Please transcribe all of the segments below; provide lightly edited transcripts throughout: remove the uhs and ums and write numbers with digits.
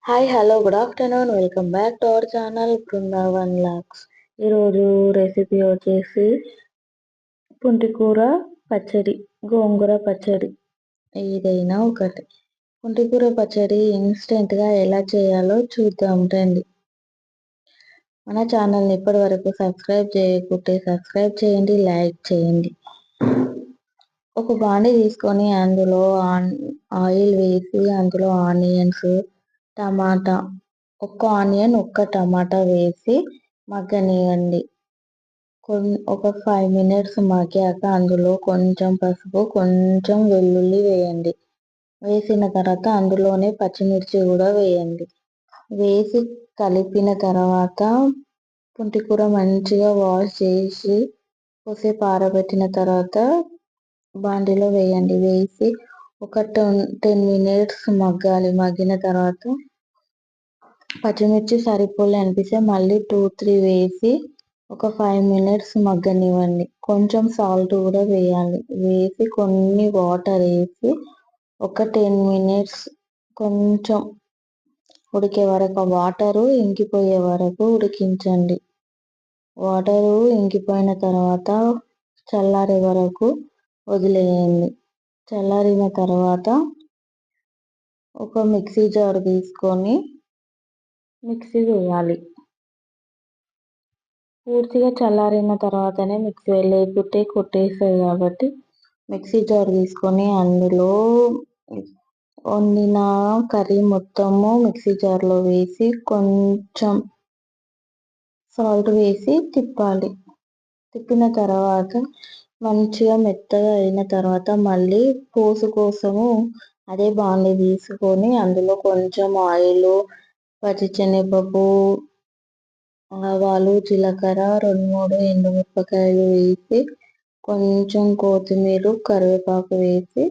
Hi hello good afternoon welcome back to our channel Brindavan vlogs. ఈరోజు recipe వచ్చేసి పుంటికూర పచ్చడి, గోంగూర పచ్చడి, ఏదైనా ఒకటి. పుంటికూర పచ్చడి ఇన్స్టెంట్గా ఎలా చేయాలో చూద్దాం రండి. మన ఛానల్ని ఇప్పటి వరకు సబ్స్క్రైబ్ చేయకుంటే సబ్స్క్రైబ్ చేయండి, లైక్ చేయండి. ఒక బాండి తీసుకొని అందులో ఆయిల్ వేసి అందులో ఆనియన్స్, టమాటా, ఒక్క ఆనియన్ ఒక్క టమాటా వేసి మగ్గనివ్వండి. ఒక 5 మినిట్స్ మగ్గాక అందులో కొంచెం పసుపు, కొంచెం వెల్లుల్లి వేయండి. వేసిన తర్వాత అందులోనే పచ్చిమిర్చి కూడా వేయండి. వేసి కలిపిన తర్వాత పుంటికూర మంచిగా వాష్ చేసి కొద్దిసేపు ఆరబెట్టిన తర్వాత బాండిలో వేయండి. వేసి ఒక 10 మినిట్స్ మగ్గాలి. మగ్గిన తర్వాత పచ్చిమిర్చి సరిపోలే అనిపిస్తే మళ్ళీ 2-3 వేసి ఒక 5 మినిట్స్ మగ్గనివ్వండి. కొంచెం సాల్ట్ కూడా వేయాలి. వేసి కొన్ని వాటర్ వేసి ఒక 10 మినిట్స్ కొంచెం ఉడికే వరకు, వాటరు ఇంకిపోయే వరకు ఉడికించండి. వాటరు ఇంకిపోయిన తర్వాత చల్లారే వరకు వదిలేయండి. చల్లారిన తర్వాత ఒక మిక్సీ జార్ తీసుకొని మిక్సీ వేయాలి. పూర్తిగా చల్లారిన తర్వాతనే మిక్సీ వేయాలి, లేకుంటే కొట్టేస్తుంది. కాబట్టి మిక్సీ జార్ తీసుకొని అందులో వండిన కర్రీ మొత్తము మిక్సీ జార్లో వేసి కొంచెం సాల్ట్ వేసి తిప్పాలి. తిప్పిన తర్వాత మంచిగా మెత్తగా అయిన తర్వాత మళ్ళీ పోసు కోసము అదే బాండి తీసుకొని అందులో కొంచెం ఆయిల్, పచ్చిశనగపప్పు, ఆవాలు, జీలకర్ర, 2-3 ఎండుమిరపకాయలు వేసి కొంచెం కొత్తిమీర, కరివేపాకు వేసి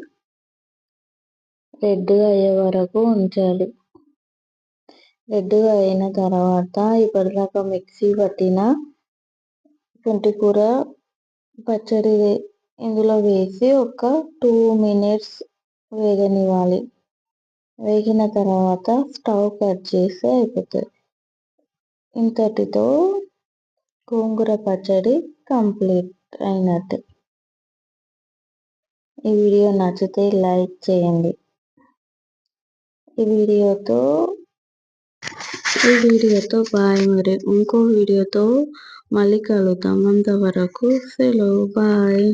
రెడ్గా అయ్యే వరకు ఉంచాలి. రెడ్గా అయిన తర్వాత ఇప్పటిదాకా మిక్సీ పట్టిన పుంటికూర పచ్చడి ఇందులో వేసి ఒక 2 మినిట్స్ వేగనివ్వాలి. వేగిన తర్వాత స్టవ్ కట్ చేస్తే అయిపోతుంది. ఇంతటితో గోంగూర పచ్చడి కంప్లీట్ అయినట్టు. ఈ వీడియో నచ్చితే లైక్ చేయండి. ఈ వీడియోతో బాయ్. మరి ఇంకో వీడియోతో మళ్ళీ కలుద్దాం. అంతవరకు సెలవు, బాయ్.